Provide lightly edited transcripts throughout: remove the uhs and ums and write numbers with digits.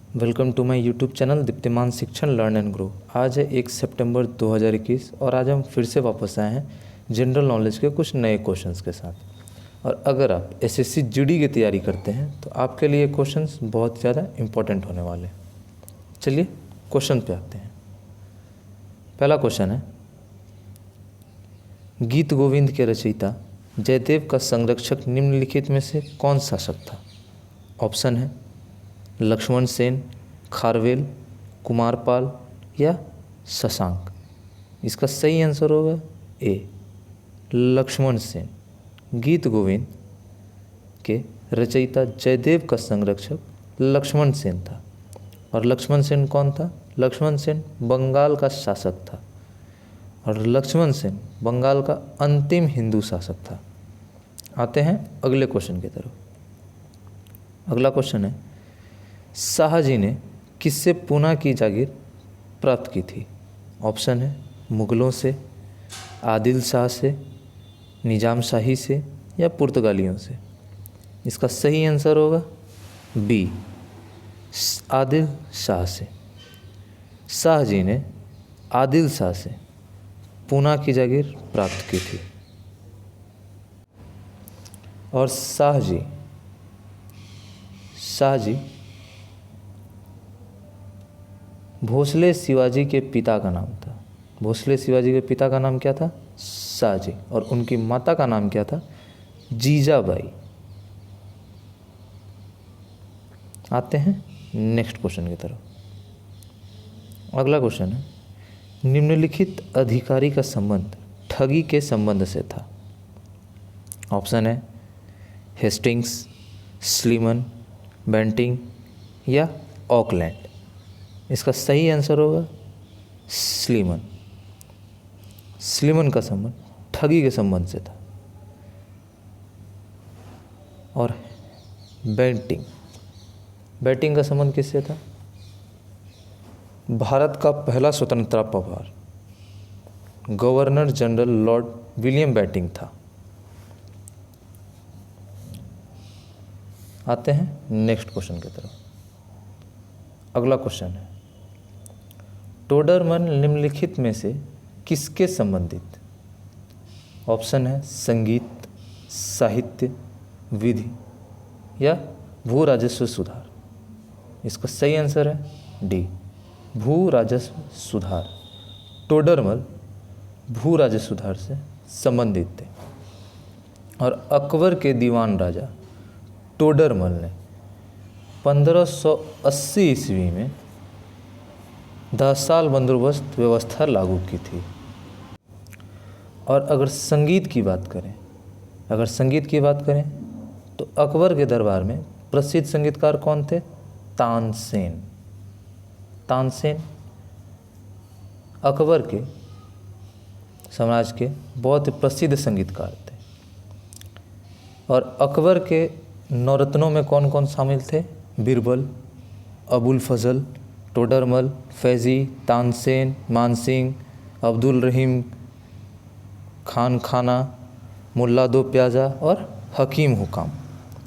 Welcome to my YouTube channel Diptiman Shikshan learn and grow. आज है 1 सितंबर 2021 और आज हम फिर से वापस आए हैं जनरल नॉलेज के कुछ नए क्वेश्चंस के साथ। और अगर आप एसएससी जीडी की तैयारी करते हैं तो आपके लिए क्वेश्चंस बहुत ज़्यादा इम्पोर्टेंट होने वाले हैं। चलिए क्वेश्चन पे आते हैं। पहला क्वेश्चन है, गीत गोविंद के रचयिता जयदेव का संरक्षक निम्नलिखित में से कौन शासक था? ऑप्शन है लक्ष्मण सेन, खारवेल, कुमारपाल या शशांक। इसका सही आंसर होगा ए लक्ष्मण सेन। गीत गोविंद के रचयिता जयदेव का संरक्षक लक्ष्मण सेन था। और लक्ष्मण सेन कौन था? लक्ष्मण सेन बंगाल का शासक था और लक्ष्मण सेन बंगाल का अंतिम हिंदू शासक था। आते हैं अगले क्वेश्चन की तरफ। अगला क्वेश्चन है, शाहजी ने किससे पूना की जागीर प्राप्त की थी? ऑप्शन है मुगलों से, आदिल शाह से, निजाम शाही से या पुर्तगालियों से। इसका सही आंसर होगा बी आदिल शाह से। शाहजी ने आदिल शाह से पूना की जागीर प्राप्त की थी। और शाहजी भोसले शिवाजी के पिता का नाम था। भोसले शिवाजी के पिता का नाम क्या था? शाहजी। और उनकी माता का नाम क्या था? जीजाबाई। आते हैं नेक्स्ट क्वेश्चन की तरफ। अगला क्वेश्चन है, निम्नलिखित अधिकारी का संबंध ठगी के संबंध से था। ऑप्शन है हेस्टिंग्स, स्लीमन, बेंटिंग या ऑकलैंड। इसका सही आंसर होगा स्लीमन। स्लीमन का संबंध ठगी के संबंध से था। और बेंटिंग का संबंध किससे था? भारत का पहला स्वतंत्रता प्रभार governor general lord William Bentinck था। आते हैं नेक्स्ट क्वेश्चन की तरफ। अगला क्वेश्चन है, टोडरमन निम्नलिखित में से किसके संबंधित? ऑप्शन है संगीत, साहित्य, विधि या भू राजस्व सुधार। इसका सही आंसर है डी भू राजस्व सुधार। टोडरमल भू राजस्व सुधार से संबंधित थे। और अकबर के दीवान राजा टोडरमल ने 1580 ईस्वी में 10 साल बंदोबस्त व्यवस्था लागू की थी। और अगर संगीत की बात करें तो अकबर के दरबार में प्रसिद्ध संगीतकार कौन थे? तानसेन अकबर के साम्राज्य के बहुत ही प्रसिद्ध संगीतकार थे। और अकबर के नौरत्नों में कौन कौन शामिल थे? बीरबल, अबुल फजल, टोडरमल, फैज़ी, तानसेन, मानसिंह, अब्दुल रहीम खान खाना, मुल्ला दो प्याजा और हकीम हुकाम।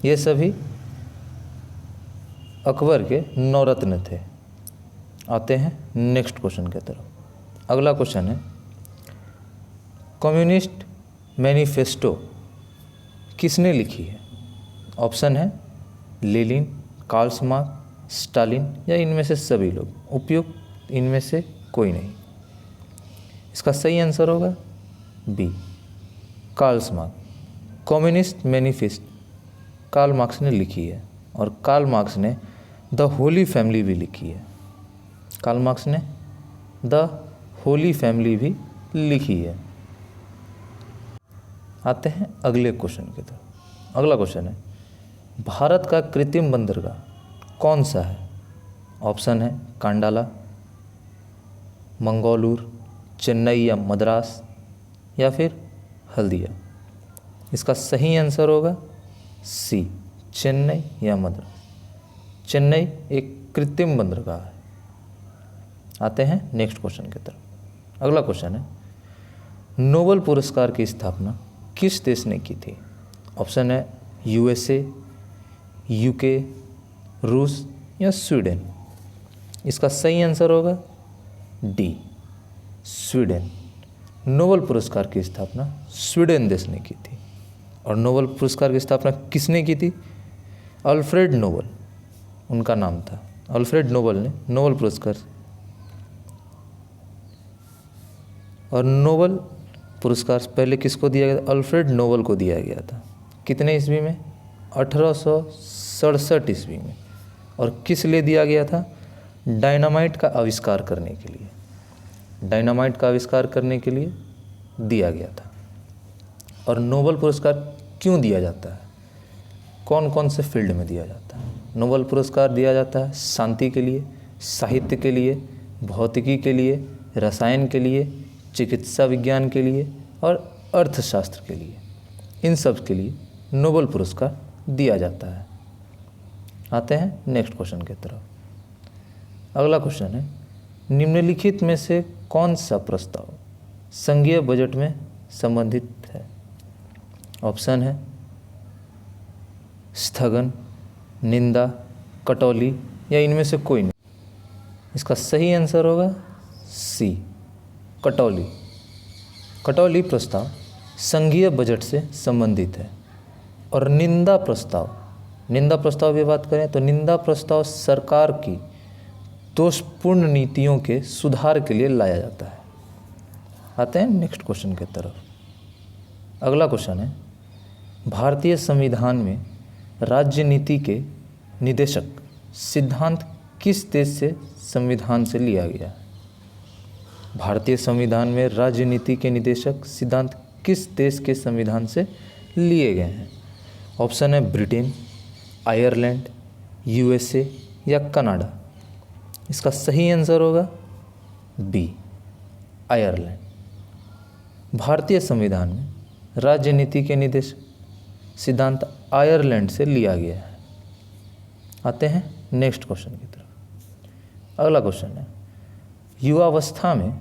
ये सभी अकबर के नौरत्न थे। आते हैं नेक्स्ट क्वेश्चन की तरफ। अगला क्वेश्चन है, कम्युनिस्ट मैनिफेस्टो किसने लिखी है? ऑप्शन है लेनिन, कार्ल मार्क्स, स्टालिन या इनमें से सभी लोग। उपयुक्त इनमें से कोई नहीं। इसका सही आंसर होगा B Karl Marx. Communist manifesto Karl Marx ने लिखी है। और कार्ल मार्क्स ने द होली फैमिली भी लिखी है। कार्ल मार्क्स ने द होली फैमिली भी लिखी है। आते हैं अगले क्वेश्चन की तरफ। अगला क्वेश्चन है, भारत का कृत्रिम बंदरगाह कौन सा है? ऑप्शन है कांडाला, मंगोलूर, चेन्नई या मद्रास या फिर हल्दिया। इसका सही आंसर होगा सी चेन्नई या मद्रास। चेन्नई एक कृत्रिम बंदरगाह है। आते हैं नेक्स्ट क्वेश्चन की तरफ। अगला क्वेश्चन है, नोबेल पुरस्कार की स्थापना किस देश ने की थी? ऑप्शन है यूएसए, यूके, रूस या स्वीडन। इसका सही आंसर होगा डी, स्वीडन। नोबेल पुरस्कार की स्थापना स्वीडन देश ने की थी। और नोबेल पुरस्कार की स्थापना किसने की थी? अल्फ्रेड नोबेल उनका नाम था। अल्फ्रेड नोबेल ने नोबेल पुरस्कार, और नोबेल पुरस्कार पहले किसको दिया गया था? अल्फ्रेड नोबेल को दिया गया था। कितने ईस्वी में? 1867 ईस्वी में। और किस लिए दिया गया था? डायनामाइट का आविष्कार करने के लिए। डायनामाइट का आविष्कार करने के लिए दिया गया था। और नोबेल पुरस्कार क्यों दिया जाता है? कौन कौन से फील्ड में दिया जाता है? नोबेल पुरस्कार दिया जाता है शांति के लिए, साहित्य के लिए, भौतिकी के लिए, रसायन के लिए, चिकित्सा विज्ञान के लिए और अर्थशास्त्र के लिए। इन सब के लिए नोबेल पुरस्कार दिया जाता है। आते हैं नेक्स्ट क्वेश्चन की तरफ। अगला क्वेश्चन है, निम्नलिखित में से कौन सा प्रस्ताव संघीय बजट में संबंधित है? ऑप्शन है स्थगन, निंदा, कटौती या इनमें से कोई नहीं। इसका सही आंसर होगा सी, कटौती। कटौती प्रस्ताव संघीय बजट से संबंधित है। और निंदा प्रस्ताव की बात करें तो निंदा प्रस्ताव सरकार की दोषपूर्ण नीतियों के सुधार के लिए लाया जाता है। आते हैं नेक्स्ट क्वेश्चन की तरफ। अगला क्वेश्चन है, भारतीय संविधान में राज्य नीति के निदेशक सिद्धांत किस देश से संविधान से लिया गया है? भारतीय संविधान में राज्य नीति के निदेशक सिद्धांत किस देश के संविधान से लिए गए हैं? ऑप्शन है ब्रिटेन, आयरलैंड, यूएसए या कनाडा। इसका सही आंसर होगा बी, आयरलैंड। भारतीय संविधान में राज्य नीति के निदेशक सिद्धांत आयरलैंड से लिया गया है। आते हैं नेक्स्ट क्वेश्चन की तरफ। अगला क्वेश्चन है, युवावस्था में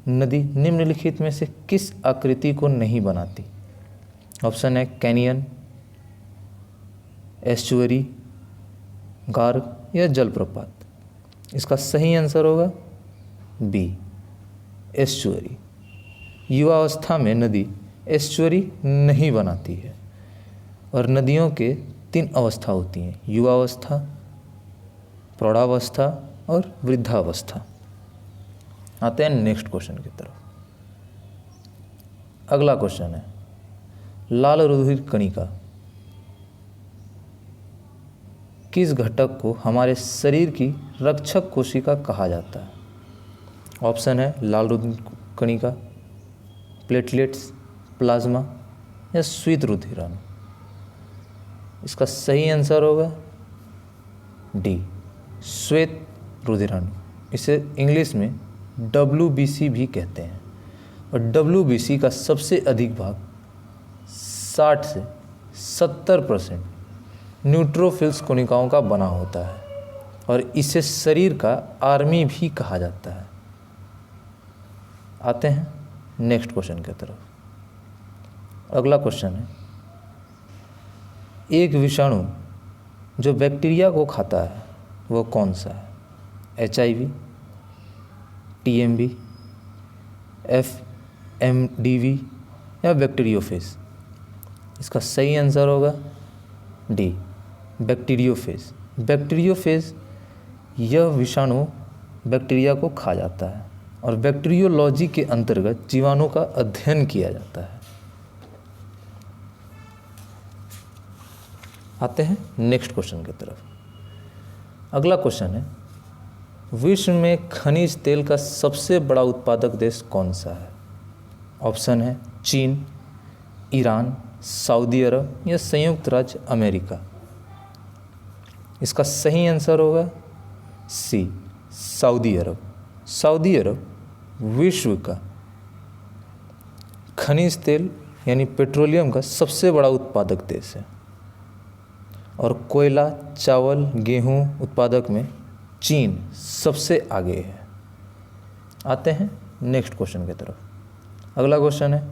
नदी निम्नलिखित में से किस आकृति को नहीं बनाती? ऑप्शन है कैनियन, एस्चुअरी, गार्ग या जलप्रपात। इसका सही आंसर होगा बी, एस्चुअरी। युवावस्था में नदी एस्चुअरी नहीं बनाती है। और नदियों के 3 अवस्था होती हैं, युवावस्था, प्रौढ़ावस्था और वृद्धावस्था। आते हैं नेक्स्ट क्वेश्चन की तरफ। अगला क्वेश्चन है, लाल रुधिर कणिका किस घटक को हमारे शरीर की रक्षक कोशिका कहा जाता है? ऑप्शन है लाल रुधिर कणिका, प्लेटलेट्स, प्लाज्मा या श्वेत रुधिराणु। इसका सही आंसर होगा डी, श्वेत रुधिराणु। इसे इंग्लिश में WBC भी कहते हैं। और WBC का सबसे अधिक भाग 60 से 70% न्यूट्रोफिल्स कोशिकाओं का बना होता है। और इसे शरीर का आर्मी भी कहा जाता है। आते हैं नेक्स्ट क्वेश्चन की तरफ। अगला क्वेश्चन है, एक विषाणु जो बैक्टीरिया को खाता है वो कौन सा है? HIV, TMV, FMDV या बैक्टीरियोफेज। इसका सही आंसर होगा डी, बैक्टीरियोफेज। बैक्टीरियोफेज यह विषाणु बैक्टीरिया को खा जाता है और बैक्टीरियोलॉजी के अंतर्गत जीवाणु का अध्ययन किया जाता है। आते हैं नेक्स्ट क्वेश्चन की तरफ। अगला क्वेश्चन है, विश्व में खनिज तेल का सबसे बड़ा उत्पादक देश कौन सा है? ऑप्शन है चीन, ईरान, सऊदी अरब या संयुक्त राज्य अमेरिका। इसका सही आंसर होगा सी, सऊदी अरब। सऊदी अरब विश्व का खनिज तेल यानी पेट्रोलियम का सबसे बड़ा उत्पादक देश है। और कोयला, चावल, गेहूं उत्पादक में चीन सबसे आगे है। आते हैं नेक्स्ट क्वेश्चन की तरफ। अगला क्वेश्चन है,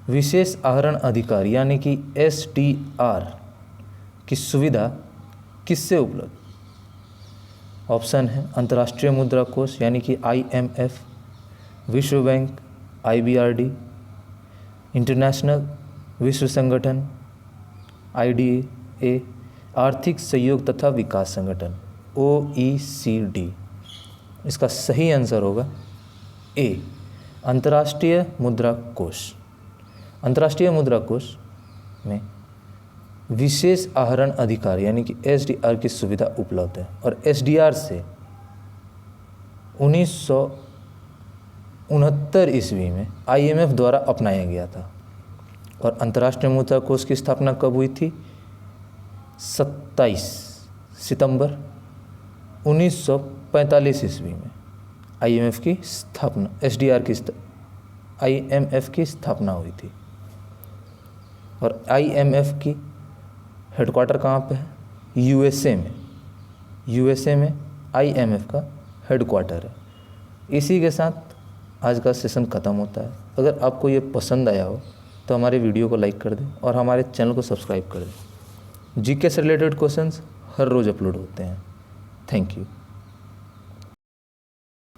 विशेष आहरण अधिकार यानी कि SDR की सुविधा किससे उपलब्ध? ऑप्शन है अंतर्राष्ट्रीय मुद्रा कोष यानी कि IMF, विश्व बैंक IBRD, इंटरनेशनल विश्व संगठन IDA, आर्थिक सहयोग तथा विकास संगठन OECD। इसका सही आंसर होगा ए, अंतर्राष्ट्रीय मुद्रा कोष। अंतर्राष्ट्रीय मुद्रा कोष में विशेष आहरण अधिकार यानी कि SDR की सुविधा उपलब्ध है और SDR से 1969 ईस्वी में IMF द्वारा अपनाया गया था। और अंतर्राष्ट्रीय मुद्रा कोष की स्थापना कब हुई थी? 27 सितंबर 1945 ईस्वी में IMF की स्थापना IMF की स्थापना हुई थी। और IMF की हेडक्वार्टर कहाँ पे है? USA में। USA में IMF का हेडक्वार्टर है। इसी के साथ आज का सेशन ख़त्म होता है। अगर आपको ये पसंद आया हो तो हमारे वीडियो को लाइक कर दें और हमारे चैनल को सब्सक्राइब कर दें। GK से रिलेटेड क्वेश्चंस हर रोज़ अपलोड होते हैं। Thank you.